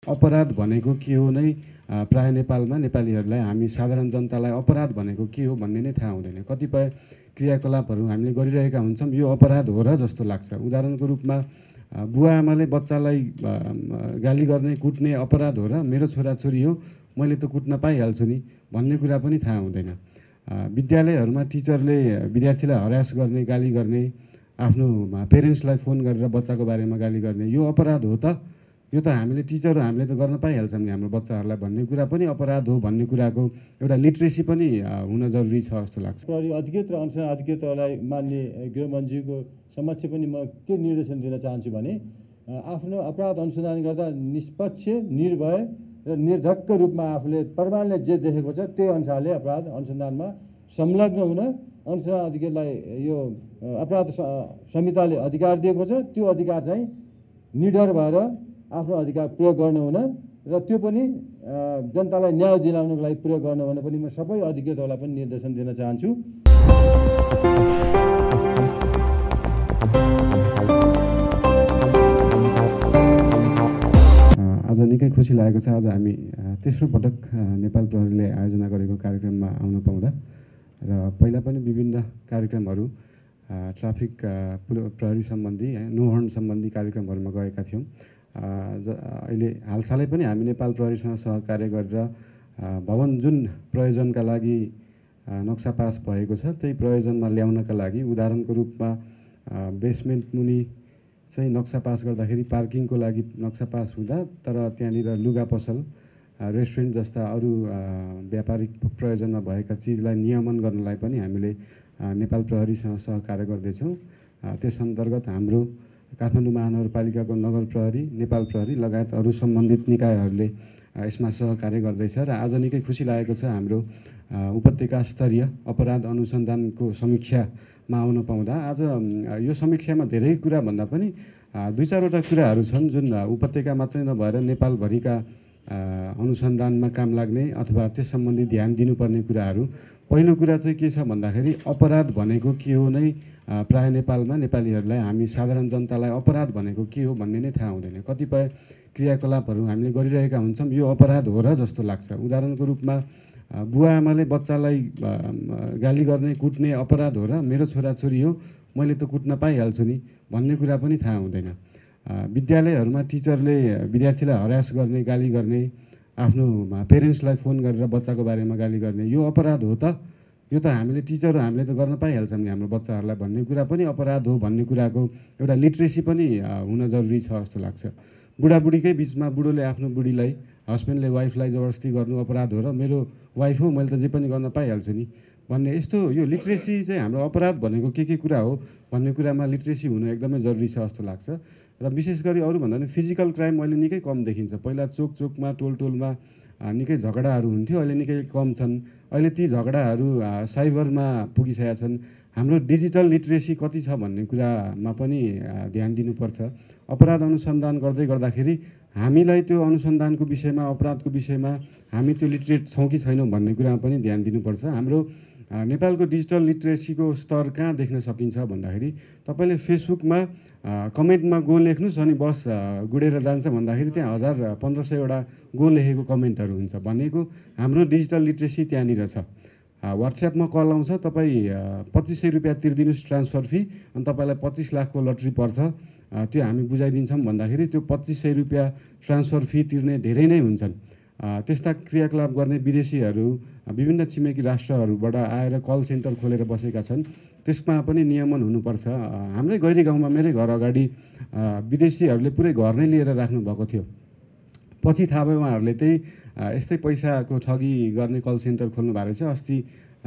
अपराध भनेको के हो नै प्राय नेपालमा नेपालीहरूलाई हामी साधारण जनतालाई अपराध भनेको के हो भन्ने नै थाहा हुँदैन। कतिपय क्रियाकलापहरू हामीले गरिरहेका हुन्छौँ, यो अपराध हो र जस्तो लाग्छ। उदाहरणको रूपमा बुवा आमाले बच्चालाई गाली गर्ने कुट्ने अपराध हो र मेरो छोराछोरी हो मैले त कुट्न पाइहाल्छु नि भन्ने कुरा पनि थाहा हुँदैन। विद्यालयहरूमा टिचरले विद्यार्थीलाई हरास गर्ने, गाली गर्ने, आफ्नो पेरेन्ट्सलाई फोन गरेर बच्चाको बारेमा गाली गर्ने यो अपराध हो त? यो त हामीले टिचर हामीले त गर्न पाइहाल्छौँ नि हाम्रो बच्चाहरूलाई भन्ने कुरा पनि अपराध हो भन्ने कुराको एउटा लिट्रेसी पनि हुन जरुरी छ जस्तो लाग्छ। प्रहरी अधिकृत र अनुसन्धान अधिकृतहरूलाई मान्य गृहमन्त्रीको समक्ष पनि म के निर्देशन दिन चाहन्छु भने आफ्नो अपराध अनुसन्धान गर्दा निष्पक्ष, निर्भय र निर्धक्क रूपमा आफूले प्रमाणले जे देखेको छ त्यही अनुसारले अपराध अनुसन्धानमा संलग्न हुन अनुसन्धान अधिकृतलाई यो अपराध संहिताले अधिकार दिएको छ। त्यो अधिकार चाहिँ निडर भएर आफ्नो अधिकार प्रयोग गर्न हुन र त्यो पनि जनतालाई न्याय दिलाउनको लागि प्रयोग गर्न हुन पनि म सबै अधिकृतहरूलाई पनि निर्देशन दिन चाहन्छु। आज निकै खुसी लागेको छ। आज हामी तेस्रो पटक नेपाल प्रहरीले आयोजना गरेको कार्यक्रममा आउन पाउँदा र पहिला पनि विभिन्न कार्यक्रमहरू ट्राफिक प्रहरी सम्बन्धी, नो हर्न सम्बन्धी कार्यक्रमहरूमा गएका थियौँ। अहिले हालसालै पनि हामी नेपाल प्रहरीसँग सहकार्य गरेर भवन जुन प्रयोजनका लागि नक्सा पास भएको छ त्यही प्रयोजनमा ल्याउनका लागि उदाहरणको रूपमा बेसमेन्ट मुनि चाहिँ नक्सा पास गर्दाखेरि पार्किङको लागि नक्सा पास हुँदा तर त्यहाँनिर लुगा पसल, रेस्टुरेन्ट जस्ता अरू व्यापारिक प्रयोजनमा भएका चिजलाई नियमन गर्नलाई पनि हामीले नेपाल प्रहरीसँग सहकार्य गर्दैछौँ। त्यस अन्तर्गत हाम्रो काठमाडौँ महानगरपालिकाको नगर प्रहरी, नेपाल प्रहरी लगायत अरू सम्बन्धित निकायहरूले यसमा सहकार्य गर्दैछ र आज निकै खुसी लागेको छ हाम्रो उपत्यका स्तरीय अपराध अनुसन्धानको समीक्षामा आउन पाउँदा। आज यो समीक्षामा धेरै कुरा भन्दा पनि दुई चारवटा कुराहरू छन् जुन उपत्यका मात्रै नभएर नेपालभरिका अनुसन्धानमा काम लाग्ने अथवा त्यस सम्बन्धी ध्यान दिनुपर्ने कुराहरू। पहिलो कुरा चाहिँ के छ भन्दाखेरि अपराध भनेको के हो नै प्राय नेपालमा नेपालीहरूलाई हामी साधारण जनतालाई अपराध भनेको के हो भन्ने नै थाहा हुँदैन। कतिपय क्रियाकलापहरू हामीले गरिरहेका हुन्छौँ, यो अपराध हो र जस्तो लाग्छ। उदाहरणको रूपमा बुवा आमाले बच्चालाई गाली गर्ने, कुट्ने अपराध हो र मेरो छोराछोरी हो मैले त कुट्न पाइहाल्छु नि भन्ने कुरा पनि थाहा हुँदैन। विद्यालयहरूमा टिचरले विद्यार्थीलाई हरास गर्ने, गाली गर्ने, आफ्नो पेरेन्ट्सलाई फोन गरेर बच्चाको बारेमा गाली गर्ने यो अपराध हो त? यो त हामीले टिचर हामीले त गर्न पाइहाल्छौँ नि हाम्रो बच्चाहरूलाई भन्ने कुरा पनि अपराध हो भन्ने कुराको एउटा लिट्रेसी पनि हुन जरुरी छ जस्तो लाग्छ। बुढाबुढीकै बिचमा बुढोले आफ्नो बुढीलाई, हस्बेन्डले वाइफलाई जबरजस्ती गर्नु अपराध हो र मेरो वाइफ हो मैले त जे पनि गर्न पाइहाल्छु नि भन्ने यस्तो यो लिट्रेसी चाहिँ हाम्रो अपराध भनेको के कुरा हो भन्ने कुरामा लिट्रेसी हुनु एकदमै जरुरी छ जस्तो लाग्छ। र विशेष गरी अरूभन्दा पनि फिजिकल क्राइम अहिले निकै कम देखिन्छ। पहिला चोक चोकमा, टोल टोलमा निकै झगडाहरू हुन्थ्यो, अहिले निकै कम छन्। अहिले ती झगडाहरू साइबरमा पुगिसकेका छन्। हाम्रो डिजिटल लिट्रेसी कति छ भन्ने कुरामा पनि ध्यान दिनुपर्छ। अपराध अनुसन्धान गर्दै गर्दाखेरि हामीलाई त्यो अनुसन्धानको विषयमा, अपराधको विषयमा हामी त्यो लिटरेट छौँ कि छैनौँ भन्ने कुरामा पनि ध्यान दिनुपर्छ। हाम्रो नेपालको डिजिटल लिट्रेसीको स्तर कहाँ देख्न सकिन्छ भन्दाखेरि तपाईँले फेसबुकमा कमेन्टमा गो लेख्नुहोस् अनि बस गुडेर जान्छ भन्दाखेरि त्यहाँ 1000-1500वटा गो लेखेको कमेन्टहरू हुन्छ भनेको हाम्रो डिजिटल लिट्रेसी त्यहाँनिर छ। व्हाट्सएपमा कल आउँछ, तपाईँ 2500 रुपियाँ तिर्दिनुहोस् ट्रान्सफर फी अनि तपाईँलाई 25 लाखको लट्री पर्छ, त्यो हामी बुझाइदिन्छौँ भन्दाखेरि त्यो 2500 रुपियाँ ट्रान्सफर फी तिर्ने धेरै नै हुन्छन्। त्यस्ता क्रियाकलाप गर्ने विदेशीहरू विभिन्न छिमेकी राष्ट्रहरूबाट आएर कल सेन्टर खोलेर बसेका छन्। त्यसमा पनि नियमन हुनुपर्छ। हाम्रै गैरी गाउँमा मेरै घर अगाडि विदेशीहरूले पुरै घर नै लिएर राख्नुभएको थियो। पछि थाहा भयो उहाँहरूले त्यही यस्तै पैसाको ठगी गर्ने कल सेन्टर खोल्नु भएको रहेछ। अस्ति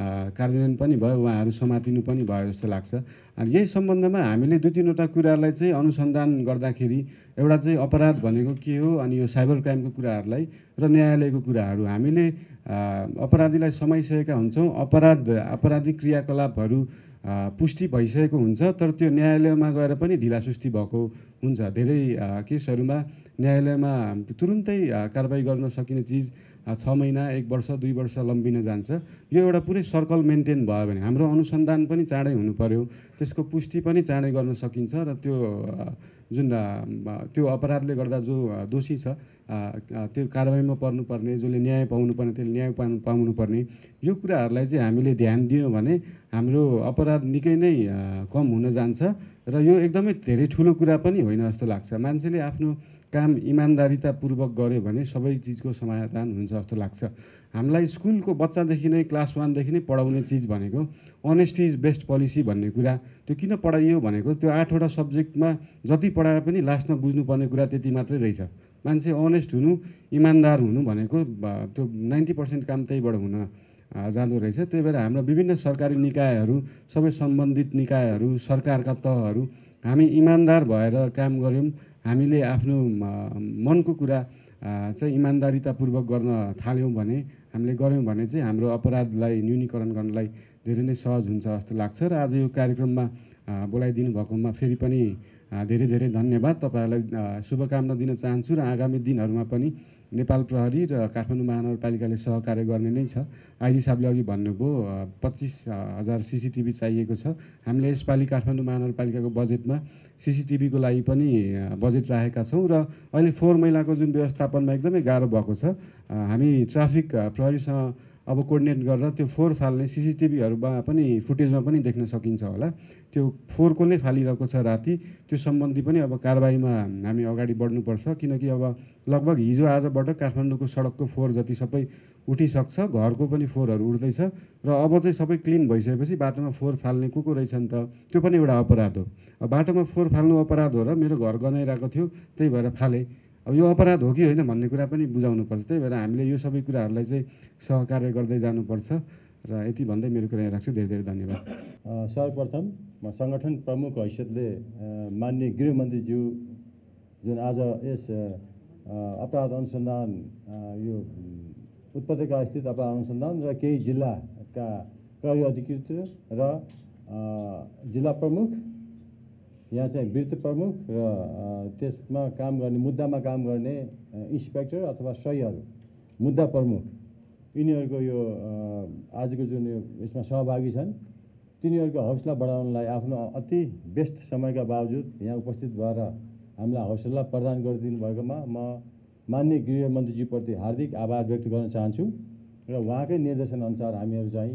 कार्यान्वयन पनि भयो, उहाँहरू समातिनु पनि भयो जस्तो लाग्छ। यही सम्बन्धमा हामीले दुई तीनवटा कुरालाई चाहिँ अनुसन्धान गर्दाखेरि एउटा चाहिँ अपराध भनेको के हो अनि यो साइबर क्राइमको कुराहरूलाई र न्यायालयको कुराहरू हामीले अपराधीलाई समाइसकेका हुन्छौँ। अपराधिक क्रियाकलापहरू पुष्टि भइसकेको हुन्छ तर त्यो न्यायालयमा गएर पनि ढिलासुस्ती भएको हुन्छ। धेरै केसहरूमा न्यायालयमा तुरुन्तै कारबाही गर्न सकिने चिज 6 महिना 1 वर्ष 2 वर्ष लम्बिन जान्छ। यो एउटा पुरै सर्कल मेन्टेन भयो भने हाम्रो अनुसन्धान पनि चाँडै हुनु पर्यो, त्यसको पुष्टि पनि चाँडै गर्न सकिन्छ र त्यो जुन त्यो अपराधले गर्दा जो दोषी छ त्यो कारबाहीमा पर्नुपर्ने, जसले न्याय पाउनुपर्ने त्यसले न्याय पाउनुपर्ने, यो कुराहरूलाई चाहिँ हामीले ध्यान दियौँ भने हाम्रो अपराध निकै नै कम हुन जान्छ र यो एकदमै धेरै ठुलो कुरा पनि होइन जस्तो लाग्छ। मान्छेले आफ्नो काम इमान्दारितापूर्वक गऱ्यो भने सबै चिजको समाधान हुन्छ जस्तो लाग्छ। हामीलाई स्कुलको बच्चादेखि नै क्लास 1 देखि नै पढाउने चिज भनेको अनेस्टी इज बेस्ट पोलिसी भन्ने कुरा। त्यो किन पढाइयो भनेको त्यो 8वटा सब्जेक्टमा जति पढाए पनि लास्टमा बुझ्नुपर्ने कुरा त्यति मात्रै रहेछ। मान्छे अनेस्ट हुनु, इमान्दार हुनु भनेको त्यो 90% काम त्यहीबाट हुन जाँदो रहेछ। त्यही भएर हाम्रो विभिन्न सरकारी निकायहरू, सबै सम्बन्धित निकायहरू, सरकारका तहहरू हामी इमान्दार भएर काम गऱ्यौँ, हामीले आफ्नो मनको कुरा चाहिँ इमान्दारितापूर्वक गर्न थाल्यौँ भने, हामीले गऱ्यौँ भने चाहिँ हाम्रो अपराधलाई न्यूनीकरण गर्नलाई धेरै नै सहज हुन्छ जस्तो लाग्छ। र आज यो कार्यक्रममा बोलाइदिनु भएकोमा फेरि पनि धेरै धेरै धन्यवाद। तपाईँहरूलाई शुभकामना दिन चाहन्छु र आगामी दिनहरूमा पनि नेपाल प्रहरी र काठमाडौँ महानगरपालिकाले सहकार्य गर्ने नै छ। आइजी साहबले अघि भन्नुभयो 25,000 CCTV चाहिएको छ। हामीले यसपालि काठमाडौँ महानगरपालिकाको बजेटमा CCTVको लागि पनि बजेट राखेका छौँ र अहिले फोहोर मैलाको जुन व्यवस्थापनमा एकदमै गाह्रो भएको छ, हामी ट्राफिक प्रहरीसँग अब कोअर्डिनेट गरेर त्यो फोहोर फाल्ने CCTVहरूमा पनि फुटेजमा पनि देख्न सकिन्छ होला, त्यो फोहोर कसले फालिरहेको छ राति, त्यो सम्बन्धी पनि अब कारबाहीमा हामी अगाडि बढ्नुपर्छ। किनकि अब लगभग हिजो आजबाट काठमाडौँको सडकको फोहोर जति सबै उठिसक्छ, घरको पनि फोहोरहरू उठ्दैछ र अब चाहिँ सबै क्लिन भइसकेपछि बाटोमा फोहोर फाल्ने को रहेछन् त, त्यो पनि एउटा अपराध हो। अब बाटोमा फोहोर फाल्नु अपराध हो र मेरो घर गनाइरहेको थियो त्यही भएर फालेँ, अब यो अपराध हो कि होइन भन्ने कुरा पनि बुझाउनुपर्छ। त्यही भएर हामीले यो सबै कुराहरूलाई चाहिँ सहकार्य गर्दै जानुपर्छ र यति भन्दै मेरो कुरा यहाँ राख्छु। धेरै धेरै धन्यवाद। सर्वप्रथम म सङ्गठन प्रमुख हैसियतले माननीय गृहमन्त्रीज्यू जुन आज यस अपराध अनुसन्धान यो उपत्यका स्थित अपराध अनुसन्धान र केही जिल्लाका प्रहरी अधिकृत र जिल्ला प्रमुख, यहाँ चाहिँ वृत्त प्रमुख र त्यसमा काम गर्ने मुद्दामा काम गर्ने इन्सपेक्टर अथवा सहीहरू, मुद्दा प्रमुख, यिनीहरूको यो आजको जुन यो यसमा सहभागी छन्, तिनीहरूको हौसला बढाउनलाई आफ्नो अति व्यस्त समयका बावजुद यहाँ उपस्थित भएर हामीलाई हौसला प्रदान गरिदिनु भएकोमा म माननीय गृहमन्त्रीज्यूप्रति हार्दिक आभार व्यक्त गर्न चाहन्छु र उहाँकै निर्देशनअनुसार हामीहरू चाहिँ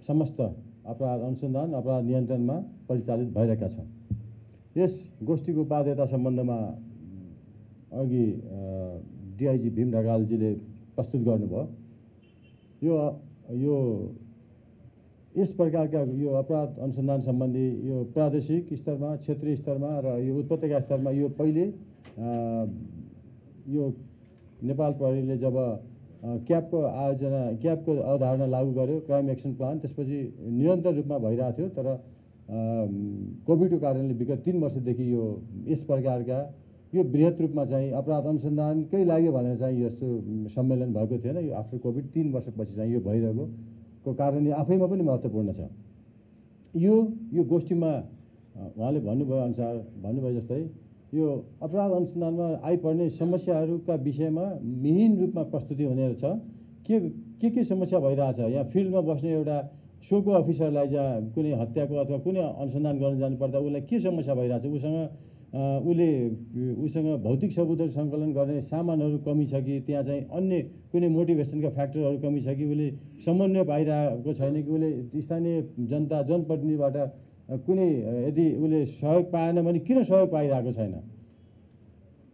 समस्त अपराध अनुसन्धान, अपराध नियन्त्रणमा परिचालित भइरहेका छौँ। यस गोष्ठीको उपाध्येता सम्बन्धमा अघि DIG भीम ढकालजीले प्रस्तुत गर्नुभयो। यो यस प्रकारका यो अपराध अनुसन्धान सम्बन्धी यो प्रादेशिक स्तरमा, क्षेत्रीय स्तरमा र यो उपत्यका स्तरमा यो पहिले यो नेपाल प्रहरीले जब क्यापको अवधारणा लागू गर्यो, क्राइम एक्सन प्लान, त्यसपछि निरन्तर रूपमा भइरहेको थियो। तर कोभिडको कारणले विगत 3 वर्षदेखि यो यस प्रकारका यो बृहत रूपमा चाहिँ अपराध अनुसन्धानकै लाग्यो भनेर चाहिँ यस्तो सम्मेलन भएको थिएन। यो आफ्टर कोभिड 3 वर्षपछि चाहिँ यो भइरहेको कारणले आफैमा पनि महत्त्वपूर्ण छ। यो गोष्ठीमा उहाँले भन्नुभयो जस्तै यो अपराध अनुसन्धानमा आइपर्ने समस्याहरूका विषयमा मिहिन रूपमा प्रस्तुति हुने छ। के समस्या भइरहेछ, यहाँ फिल्डमा बस्ने एउटा सोको अफिसरलाई जहाँ कुनै हत्याको अथवा कुनै अनुसन्धान गर्न जानुपर्दा उसलाई के समस्या भइरहेछ, उसँग भौतिक सबुतहरू सङ्कलन गर्ने सामानहरू कमी छ कि, त्यहाँ चाहिँ अन्य कुनै मोटिभेसनका फ्याक्टरहरू कमी छ कि, उसले समन्वय पाइरहेको छैन कि, उसले स्थानीय जनता जनप्रतिनिधिबाट कुनै यदि उसले सहयोग पाएन भने किन सहयोग पाइरहेको छैन।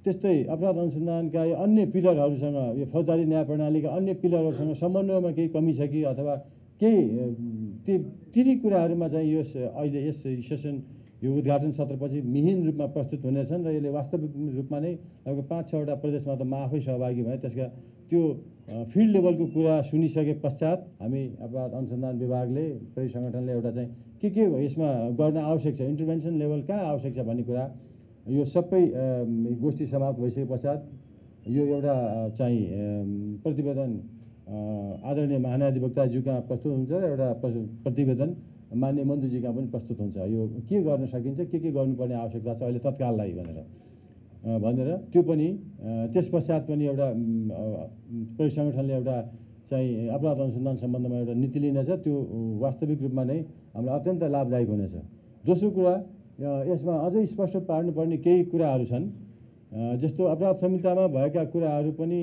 त्यस्तै अपराध अनुसन्धानका अन्य पिलरहरूसँग, यो फौजदारी न्याय प्रणालीका अन्य पिलरहरूसँग समन्वयमा केही कमी छ कि, अथवा केही तिनी कुराहरूमा चाहिँ अहिले यस सेसन यो उद्घाटन सत्रपछि मिहिन रूपमा प्रस्तुत हुनेछन् र यसले वास्तविक रूपमा नै लगभग 5-6वटा प्रदेशमा त म आफै सहभागी भएँ। त्यसका त्यो फिल्ड लेभलको कुरा सुनिसके पश्चात हामी अपराध अनुसन्धान विभागले प्रहरी सङ्गठनले एउटा चाहिँ के यसमा गर्न आवश्यक छ, इन्टरभेन्सन लेभल कहाँ आवश्यक छ भन्ने कुरा यो सबै गोष्ठी समाप्त भइसके पश्चात यो एउटा चाहिँ प्रतिवेदन आदरणीय महाधिवक्ताज्यूका प्रस्तुत हुन्छ र एउटा प्रतिवेदन माननीय मन्त्रीजीका पनि प्रस्तुत हुन्छ। यो के गर्न सकिन्छ, के गर्नुपर्ने आवश्यकता छ अहिले तत्काललाई भनेर भनेर त्यो पनि त्यस पश्चात पनि एउटा प्रहरी सङ्गठनले एउटा चाहिँ अपराध अनुसन्धान सम्बन्धमा एउटा नीति लिनेछ। त्यो वास्तविक रूपमा नै हामीलाई अत्यन्त लाभदायक हुनेछ। दोस्रो कुरा, यसमा अझै स्पष्ट पार्नुपर्ने केही कुराहरू छन्। जस्तो अपराध संहितामा भएका कुराहरू पनि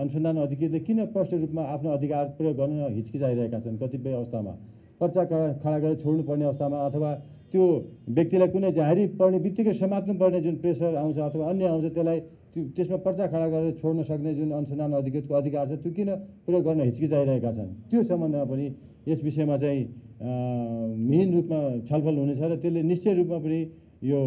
अनुसन्धान अधिकृतले किन स्पष्ट रूपमा आफ्नो अधिकार प्रयोग गर्न हिचकिचाइरहेका छन्। कतिपय अवस्थामा पर्चा खडा गरेर छोड्नुपर्ने अवस्थामा अथवा त्यो व्यक्तिलाई कुनै जाहेरी पर्ने बित्तिकै समात्नुपर्ने जुन प्रेसर आउँछ अथवा अन्य आउँछ, त्यसलाई त्यसमा पर्चा खडा गरेर छोड्न सक्ने जुन अनुसन्धान अधिकृतको अधिकार छ, त्यो किन प्रयोग गर्न हिचकिचाइरहेका छन्। त्यो सम्बन्धमा पनि यस विषयमा चाहिँ मिहिन रूपमा छलफल हुनेछ र त्यसले निश्चय रूपमा पनि यो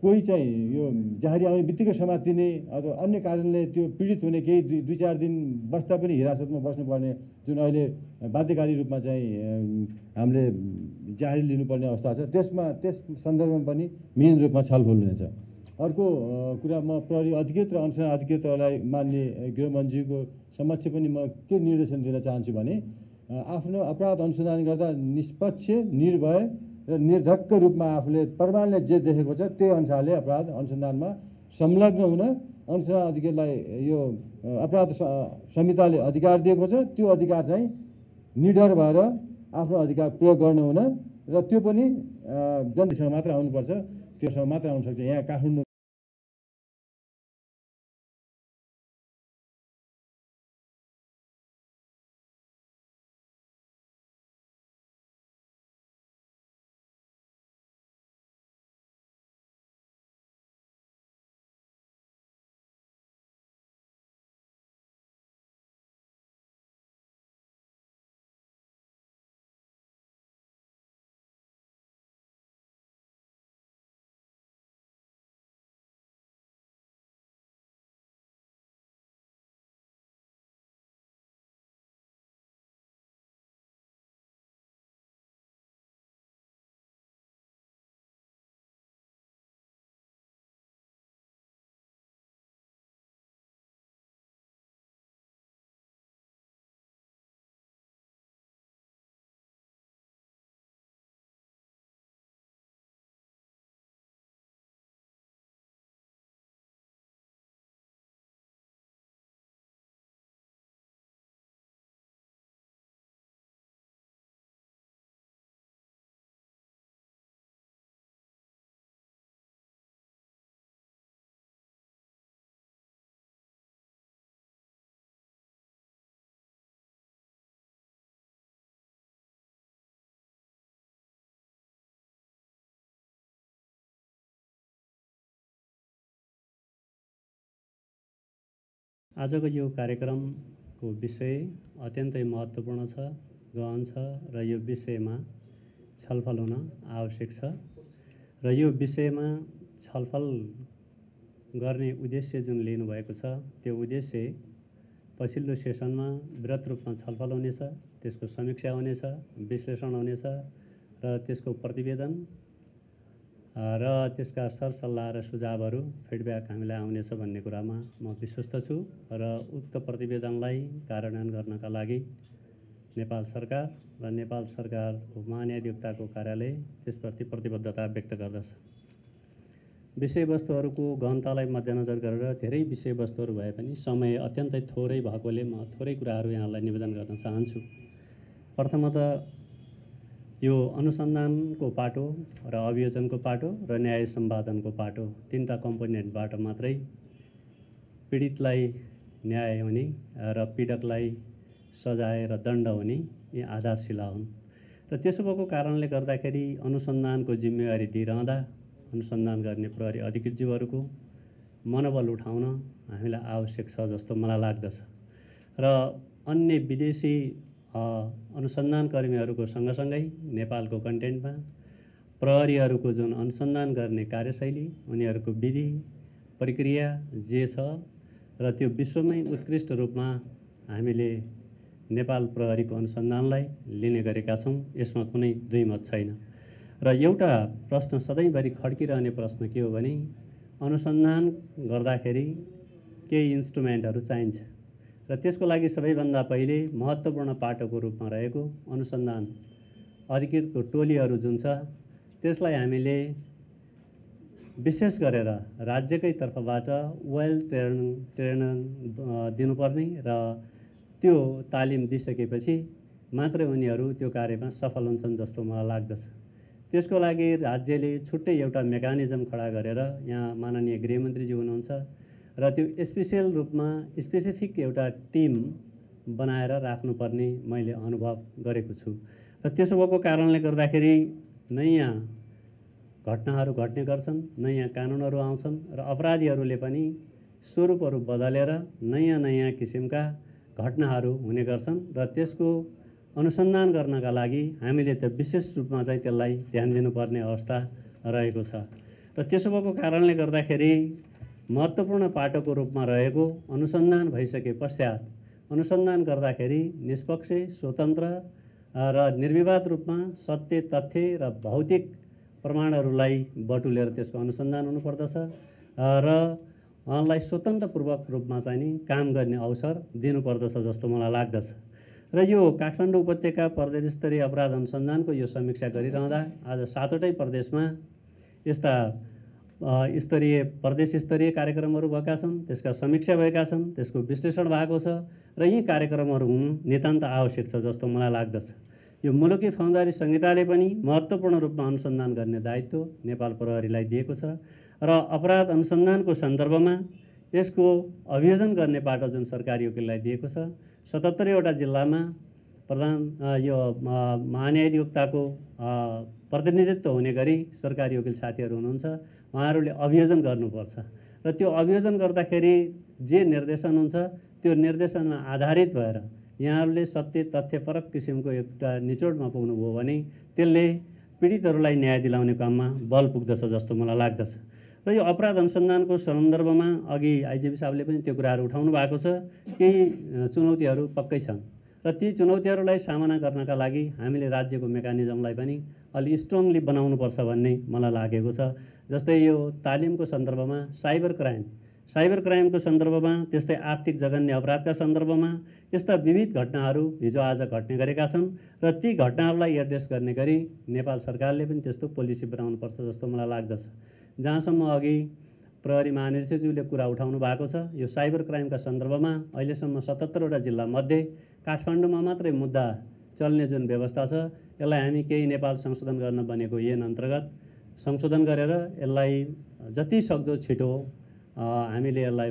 कोही चाहिँ यो जाहेरी आउने बित्तिकै समातिने अथवा अन्य कारणले त्यो पीडित हुने केही दुई चार दिन बस्दा पनि हिरासतमा बस्नुपर्ने जुन अहिले बाध्यकारी रूपमा चाहिँ हामीले जाहेरी लिनुपर्ने अवस्था छ, त्यस सन्दर्भमा पनि मिहिन रूपमा छलफल हुनेछ। अर्को कुरा, म प्रहरी अधिकृत र अनुसन्धान अधिकृतहरूलाई मान्य गृहमन्त्रीको समक्ष पनि म के निर्देशन दिन चाहन्छु भने आफ्नो अपराध अनुसन्धान गर्दा निष्पक्ष, निर्भय र निर्धक्क रूपमा आफूले प्रमाणले जे देखेको छ त्यही अनुसारले अपराध अनुसन्धानमा संलग्न हुन अनुसन्धान अधिकृतलाई यो अपराध संहिताले अधिकार दिएको छ। त्यो अधिकार चाहिँ निडर भएर आफ्नो अधिकार प्रयोग गर्नु हुन र त्यो पनि जनतासँग मात्र आउनुपर्छ, त्योसँग मात्र आउन सक्छ। यहाँ काठमाडौँ आजको यो कार्यक्रमको विषय अत्यन्तै महत्त्वपूर्ण छ, गहन छ र यो विषयमा छलफल हुन आवश्यक छ र यो विषयमा छलफल गर्ने उद्देश्य जुन लिनुभएको छ त्यो उद्देश्य पछिल्लो सेसनमा वृहत रूपमा छलफल हुनेछ, त्यसको समीक्षा हुनेछ, विश्लेषण हुनेछ र त्यसको प्रतिवेदन र त्यसका सरसल्लाह र सुझावहरू फिडब्याक हामीलाई आउनेछ भन्ने कुरामा म विश्वस्त छु र उक्त प्रतिवेदनलाई कार्यान्वयन गर्नका लागि नेपाल सरकार र नेपाल सरकारको महान्यायाधिवक्ताको कार्यालय त्यसप्रति प्रतिबद्धता व्यक्त गर्दछ। विषयवस्तुहरूको गहनतालाई मध्यनजर गरेर धेरै विषयवस्तुहरू भए पनि समय अत्यन्तै थोरै भएकोले म थोरै कुराहरू यहाँलाई निवेदन गर्न चाहन्छु। प्रथमतः यो अनुसन्धानको पाटो र अभियोजनको पाटो र न्याय सम्पादनको पाटो, तीनटा कम्पोनेन्टबाट मात्रै पीडितलाई न्याय हुने र पीडकलाई सजाय र दण्ड हुने यी आधारशिला हुन् र त्यसो भएको कारणले गर्दाखेरि अनुसन्धानको जिम्मेवारी दिइरहँदा अनुसन्धान गर्ने प्रहरी अधिकृतज्यूहरूको मनोबल उठाउन हामीलाई आवश्यक छ जस्तो मलाई लाग्दछ र अन्य विदेशी अनुसन्धानकर्मीहरूको सँगसँगै नेपालको कन्टेन्टमा प्रहरीहरूको जुन अनुसन्धान गर्ने कार्यशैली, उनीहरूको विधि प्रक्रिया जे छ र त्यो विश्वमै उत्कृष्ट रूपमा हामीले नेपाल प्रहरीको अनुसन्धानलाई लिने गरेका छौँ, यसमा कुनै दुई मत छैन। र एउटा प्रश्न सधैँभरि खड्किरहने प्रश्न के हो भने अनुसन्धान गर्दाखेरि केही इन्स्ट्रुमेन्टहरू चाहिन्छ र त्यसको लागि सबैभन्दा पहिले महत्त्वपूर्ण पाटोको रूपमा रहेको अनुसन्धान अधिकृतको टोलीहरू जुन छ त्यसलाई हामीले विशेष गरेर राज्यकै तर्फबाट वेल ट्रेनिङ दिनुपर्ने र त्यो तालिम दिइसकेपछि मात्रै उनीहरू त्यो कार्यमा सफल हुन्छन् जस्तो मलाई लाग्दछ। त्यसको लागि राज्यले छुट्टै एउटा मेकानिजम खडा गरेर यहाँ माननीय गृहमन्त्रीजी हुनुहुन्छ र त्यो स्पेसियल रूपमा स्पेसिफिक एउटा टिम बनाएर राख्नुपर्ने मैले अनुभव गरेको छु र त्यसो भएको कारणले गर्दाखेरि नयाँ घटनाहरू घट्ने गर्छन्, नयाँ कानुनहरू आउँछन् र अपराधीहरूले पनि स्वरूपहरू बदलेर नयाँ किसिमका घटनाहरू हुने गर्छन् र त्यसको अनुसन्धान गर्नका लागि हामीले त विशेष रूपमा चाहिँ त्यसलाई ध्यान दिनुपर्ने अवस्था रहेको छ र त्यसो भएको कारणले गर्दाखेरि महत्त्वपूर्ण पाटोको रूपमा रहेको अनुसन्धान भइसके पश्चात अनुसन्धान गर्दाखेरि निष्पक्ष, स्वतन्त्र र निर्विवाद रूपमा सत्य, तथ्य र भौतिक प्रमाणहरूलाई बटुलेर त्यसको अनुसन्धान हुनुपर्दछ र उहाँलाई स्वतन्त्रपूर्वक रूपमा चाहिँ नि काम गर्ने अवसर दिनुपर्दछ जस्तो मलाई लाग्दछ। र यो काठमाडौँ उपत्यका प्रदेश स्तरीय अपराध अनुसन्धानको यो समीक्षा गरिरहँदा आज 7वटै प्रदेशमा यस्ता प्रदेश स्तरीय कार्यक्रमहरू भएका छन्, त्यसका समीक्षा भएका छन्, त्यसको विश्लेषण भएको छ र यी कार्यक्रमहरू हुनु नितान्त आवश्यक छ जस्तो मलाई लाग्दछ। यो मुलुकी फौजदारी संहिताले पनि महत्त्वपूर्ण रूपमा अनुसन्धान गर्ने दायित्व नेपाल प्रहरीलाई दिएको छ र अपराध अनुसन्धानको सन्दर्भमा यसको अभियोजन गर्ने पाटो जुन सरकारी वकिललाई दिएको छ, 77वटा जिल्लामा यो महान्यायाधिवक्ताको प्रतिनिधित्व हुने गरी सरकारी वकिल साथीहरू हुनुहुन्छ, उहाँहरूले अभियोजन गर्नुपर्छ र त्यो अभियोजन गर्दाखेरि जे निर्देशन हुन्छ त्यो निर्देशनमा आधारित भएर यहाँहरूले सत्य, तथ्यपरक किसिमको एउटा निचोडमा पुग्नुभयो भने त्यसले पीडितहरूलाई न्याय दिलाउने काममा बल पुग्दछ जस्तो मलाई लाग्दछ। र यो अपराध अनुसन्धानको सन्दर्भमा अघि आइजिपी साहबले पनि त्यो कुराहरू उठाउनु भएको छ। केही चुनौतीहरू पक्कै छन् र ती चुनौतीहरूलाई सामना गर्नका लागि हामीले राज्यको मेकानिजमलाई पनि अलि स्ट्रङली बनाउनुपर्छ भन्ने मलाई लागेको छ। जस्तै यो तालिमको सन्दर्भमा साइबर क्राइमको सन्दर्भमा, त्यस्तै आर्थिक जघन्य अपराधका सन्दर्भमा यस्ता विविध घटनाहरू हिजो आज घट्ने गरेका छन् र ती घटनाहरूलाई एड्रेस गर्ने गरी नेपाल सरकारले पनि त्यस्तो पोलिसी बनाउनुपर्छ जस्तो मलाई लाग्दछ। जहाँसम्म अघि प्रहरी महानिरीक्षकज्यूले कुरा उठाउनु भएको छ, यो साइबर क्राइमका सन्दर्भमा अहिलेसम्म 77वटा जिल्लामध्ये काठमाडौँमा मात्रै मुद्दा चल्ने जुन व्यवस्था छ, यसलाई हामी केही नेपाल संशोधन गर्न बनेको ऐन अन्तर्गत संशोधन गरेर यसलाई जति सक्दो छिटो हामीले यसलाई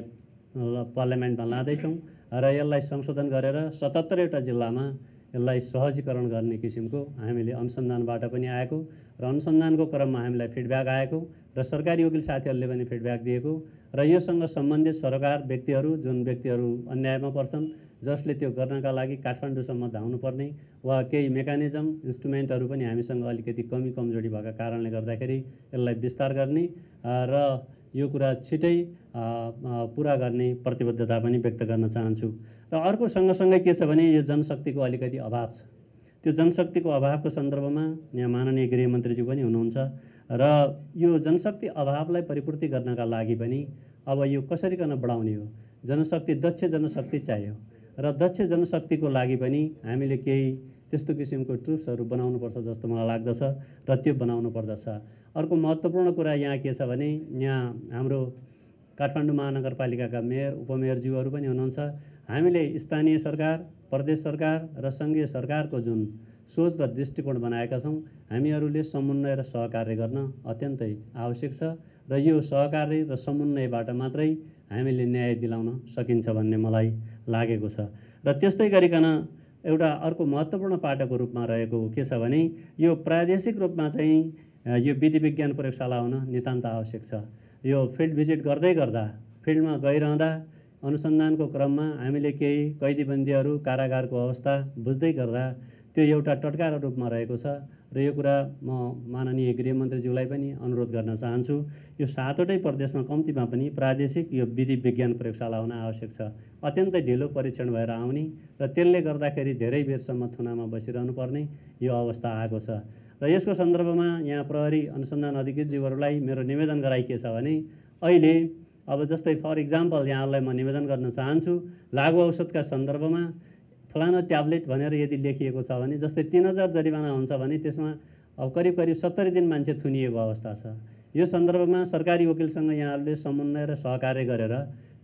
पार्लियामेन्टमा लाँदैछौँ र यसलाई संशोधन गरेर 77वटा जिल्लामा यसलाई सहजीकरण गर्ने किसिमको हामीले अनुसन्धानबाट पनि आएको र अनुसन्धानको क्रममा हामीलाई फिडब्याक आएको र सरकारी वकिल साथीहरूले पनि फिडब्याक दिएको र योसँग सम्बन्धित सरकार व्यक्तिहरू जुन व्यक्तिहरू अन्यायमा पर्छन्, जसले त्यो गर्नका लागि काठमाडौँसम्म धाउनुपर्ने वा केही मेकानिजम इन्स्ट्रुमेन्टहरू पनि हामीसँग अलिकति कमजोरी भएका कारणले गर्दाखेरि यसलाई विस्तार गर्ने र यो कुरा छिटै पुरा गर्ने प्रतिबद्धता पनि व्यक्त गर्न चाहन्छु। र अर्को सँगसँगै के छ भने यो जनशक्तिको अलिकति अभाव छ। त्यो जनशक्तिको अभावको सन्दर्भमा यहाँ माननीय गृहमन्त्रीज्यू पनि हुनुहुन्छ र यो जनशक्ति अभावलाई परिपूर्ति गर्नका लागि पनि अब यो कसरीकन बढाउने हो, दक्ष जनशक्ति चाहियो र दक्ष जनशक्तिको लागि पनि हामीले केही त्यस्तो किसिमको ट्रुप्सहरू बनाउनुपर्छ जस्तो मलाई लाग्दछ र त्यो बनाउनु पर्दछ। अर्को महत्त्वपूर्ण कुरा यहाँ के छ भने यहाँ हाम्रो काठमाडौँ महानगरपालिकाका मेयर, उपमेयरज्यूहरू पनि हुनुहुन्छ। हामीले स्थानीय सरकार, प्रदेश सरकार र सङ्घीय सरकारको जुन सोच र दृष्टिकोण बनाएका छौँ, हामीहरूले समन्वय र सहकार्य गर्न अत्यन्तै आवश्यक छ र यो सहकार्य र समन्वयबाट मात्रै हामीले न्याय दिलाउन सकिन्छ भन्ने मलाई लागेको छ। र त्यस्तै गरिकन एउटा अर्को महत्त्वपूर्ण पाटोको रूपमा रहेको के छ भने यो प्रादेशिक रूपमा चाहिँ यो विधि विज्ञान प्रयोगशाला हुन नितान्त आवश्यक छ। यो फिल्ड भिजिट गर्दै गर्दा, फिल्डमा गइरहँदा अनुसन्धानको क्रममा हामीले केही कैदीबन्दीहरू, कारागारको अवस्था बुझ्दै गर्दा त्यो एउटा टटकार रूपमा रहेको छ र यो कुरा म माननीय गृहमन्त्रीज्यूलाई पनि अनुरोध गर्न चाहन्छु। यो 7वटै प्रदेशमा कम्तीमा पनि प्रादेशिक यो विधि विज्ञान प्रयोगशाला हुन आवश्यक छ। अत्यन्तै ढिलो परीक्षण भएर आउने र त्यसले गर्दाखेरि धेरै बेरसम्म थुनामा बसिरहनु पर्ने यो अवस्था आएको छ र यसको सन्दर्भमा यहाँ प्रहरी अनुसन्धान अधिकृतज्यूहरूलाई मेरो निवेदन गराइ के छ भने अहिले अब जस्तै फर इक्जाम्पल यहाँहरूलाई म निवेदन गर्न चाहन्छु, लागु औषधका सन्दर्भमा फलाना ट्याब्लेट भनेर यदि लेखिएको छ भने जस्तै 3000 जरिवाना हुन्छ भने त्यसमा अब करिब 70 दिन मान्छे थुनिएको अवस्था छ। यो सन्दर्भमा सरकारी वकिलसँग यहाँहरूले समन्वय र सहकार्य गरेर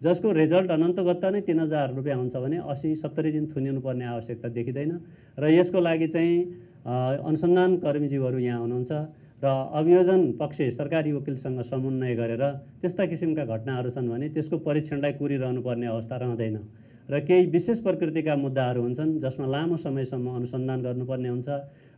जसको रिजल्ट अनन्तगत नै 3000 रुपियाँ हुन्छ भने 80-70 दिन थुनिनुपर्ने आवश्यकता देखिँदैन र यसको लागि चाहिँ अनुसन्धान कर्मीज्यूहरू यहाँ हुनुहुन्छ र अभियोजन पक्ष सरकारी वकिलसँग समन्वय गरेर त्यस्ता किसिमका घटनाहरू छन् भने त्यसको परीक्षणलाई कुरिरहनुपर्ने अवस्था रहँदैन र केही विशेष प्रकृतिका मुद्दाहरू हुन्छन् जसमा लामो समयसम्म अनुसन्धान गर्नुपर्ने हुन्छ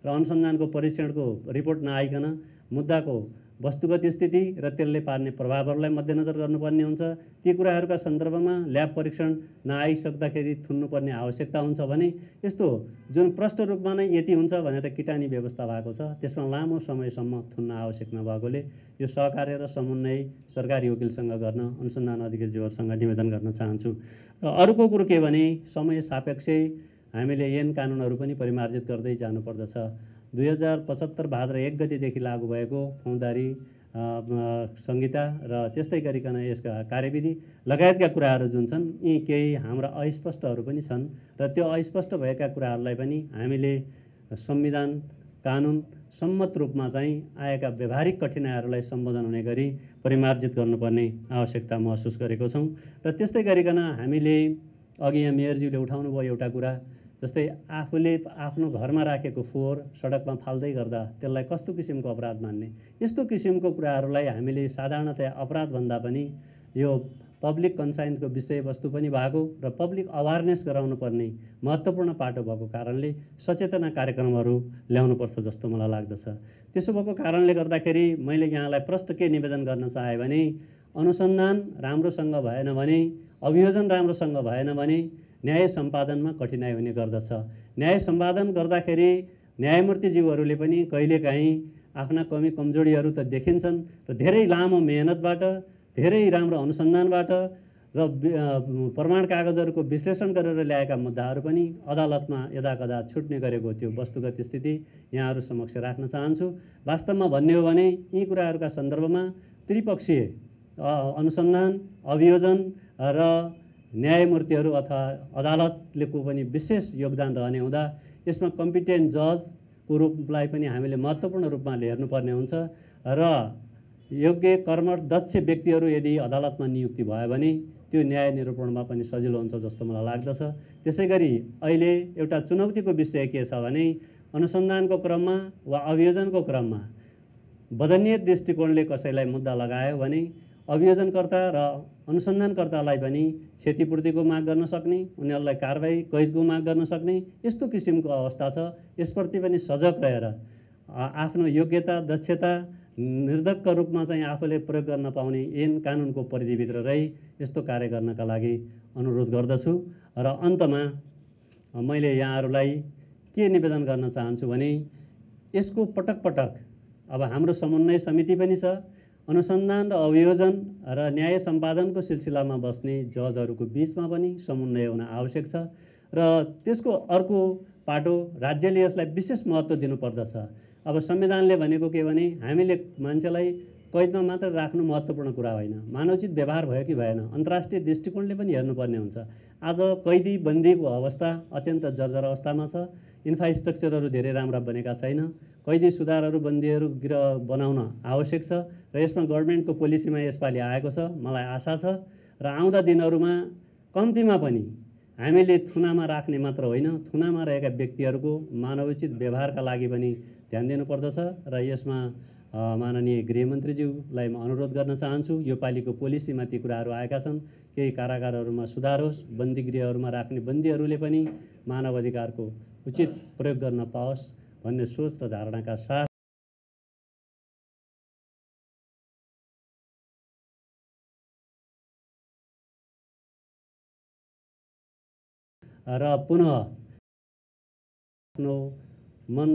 र अनुसन्धानको परीक्षणको रिपोर्ट नआइकन मुद्दाको वस्तुगत स्थिति र त्यसले पार्ने प्रभावहरूलाई मध्यनजर गर्नुपर्ने हुन्छ। ती कुराहरूका सन्दर्भमा ल्याब परीक्षण नआइसक्दाखेरि थुन्नुपर्ने आवश्यकता हुन्छ भने यस्तो जुन प्रष्ट रूपमा नै यति हुन्छ भनेर किटानी व्यवस्था भएको छ त्यसमा लामो समयसम्म थुन्न आवश्यक नभएकोले यो सहकार्य र समन्वय सरकारी वकिलसँग गर्न अनुसन्धान अधिकारीज्यूहरूसँग निवेदन गर्न चाहन्छु। र अर्को कुरो के भने समय सापेक्ष हामीले ऐन कानुनहरू पनि परिमार्जित गर्दै जानुपर्दछ। 2075 भाद्र 1 गतेदेखि लागू भएको फौजदारी संहिता र त्यस्तै गरिकन यसका कार्यविधि लगायतका कुराहरू जुन छन् यी केही हाम्रा अस्पष्टहरू पनि छन् र त्यो अस्पष्ट भएका कुराहरूलाई पनि हामीले संविधान कानुन सम्मत रूपमा चाहिँ आएका व्यवहारिक कठिनाइहरूलाई सम्बोधन हुने गरी परिमार्जित गर्नुपर्ने आवश्यकता महसुस गरेको छौँ। र त्यस्तै गरिकन हामीले अघि यहाँ मेयरज्यूले उठाउनु भयो एउटा कुरा, जस्तै आफूले आफ्नो घरमा राखेको फोहोर सडकमा फाल्दै गर्दा त्यसलाई कस्तो किसिमको अपराध मान्ने, यस्तो किसिमको कुराहरूलाई हामीले साधारणतया अपराध भन्दा पनि यो पब्लिक कन्साइन्सको विषयवस्तु पनि भएको र पब्लिक अवेरनेस गराउनु पर्ने महत्त्वपूर्ण पाटो भएको कारणले सचेतना कार्यक्रमहरू ल्याउनुपर्छ जस्तो मलाई लाग्दछ। त्यसो भएको कारणले गर्दाखेरि मैले यहाँलाई प्रष्ट के निवेदन गर्न चाहेँ भने अनुसन्धान राम्रोसँग भएन भने, अभियोजन राम्रोसँग भएन भने न्याय सम्पादनमा कठिनाइ हुने गर्दछ। न्याय सम्पादन गर्दाखेरि न्यायमूर्तिज्यूहरूले पनि कहिलेकाहीँ आफ्ना कमी कमजोरीहरू त देखिन्छन् र धेरै लामो मेहनतबाट, धेरै राम्रो अनुसन्धानबाट र प्रमाण कागजहरूको विश्लेषण गरेर ल्याएका मुद्दाहरू पनि अदालतमा यदाकदा छुट्ने गरेको त्यो वस्तुगत स्थिति यहाँहरू समक्ष राख्न चाहन्छु। वास्तवमा भन्ने हो भने यी कुराहरूका सन्दर्भमा त्रिपक्षीय अनुसन्धान, अभियोजन र न्यायमूर्तिहरू अथवा अदालतको पनि विशेष योगदान रहने हुँदा यसमा कम्पिटेन्ट जजको रूपलाई पनि हामीले महत्त्वपूर्ण रूपमा हेर्नुपर्ने हुन्छ र योग्य कर्मठ दक्ष व्यक्तिहरू यदि अदालतमा नियुक्ति भयो भने त्यो न्याय निरूपणमा पनि सजिलो हुन्छ जस्तो मलाई लाग्दछ। त्यसै गरी अहिले एउटा चुनौतीको विषय के छ भने अनुसन्धानको क्रममा वा अभियोजनको क्रममा बदनीय दृष्टिकोणले कसैलाई मुद्दा लगायो भने अभियोजनकर्ता र अनुसन्धानकर्तालाई पनि क्षतिपूर्तिको माग गर्न सक्ने, उनीहरूलाई कारबाही कैदको माग गर्न सक्ने यस्तो किसिमको अवस्था छ। यसप्रति पनि सजग रहेर आफ्नो योग्यता, दक्षता निर्धक्क रूपमा चाहिँ आफूले प्रयोग गर्न पाउने ऐन कानुनको परिधिभित्र रही यस्तो कार्य गर्नका लागि अनुरोध गर्दछु। र अन्तमा मैले यहाँहरूलाई के निवेदन गर्न चाहन्छु भने यसको पटक पटक अब हाम्रो समन्वय समिति पनि छ, अनुसन्धान र अभियोजन र न्याय सम्पादनको सिलसिलामा बस्ने जजहरूको बिचमा पनि समन्वय हुन आवश्यक छ र त्यसको अर्को पाटो राज्यले यसलाई विशेष महत्त्व दिनुपर्दछ। अब संविधानले भनेको के भने हामीले मान्छेलाई कैदमा मात्र राख्नु महत्त्वपूर्ण कुरा होइन, मानवोचित व्यवहार भयो कि भएन अन्तर्राष्ट्रिय दृष्टिकोणले पनि हेर्नुपर्ने हुन्छ। आज कैदी बन्दीको अवस्था अत्यन्त जर्जर अवस्थामा छ, इन्फ्रास्ट्रक्चरहरू धेरै राम्रा बनेका छैन, कैदी सुधारहरू बन्दीहरू गृह बनाउन आवश्यक छ र यसमा गभर्मेन्टको पोलिसीमा यसपालि आएको छ। मलाई आशा छ र आउँदा दिनहरूमा कम्तीमा पनि हामीले थुनामा राख्ने मात्र होइन, थुनामा रहेका व्यक्तिहरूको मानवोचित व्यवहारका लागि पनि ध्यान दिनुपर्दछ र यसमा माननीय गृहमन्त्रीज्यूलाई म अनुरोध गर्न चाहन्छु यो पालिको पोलिसीमा ती कुराहरू आएका छन्, केही कारागारहरूमा सुधार होस्, बन्दी गृहहरूमा राख्ने बन्दीहरूले पनि मानव अधिकारको उचित प्रयोग गर्न पाओस् भन्ने सोच र धारणाका साथ र पुनः आफ्नो मन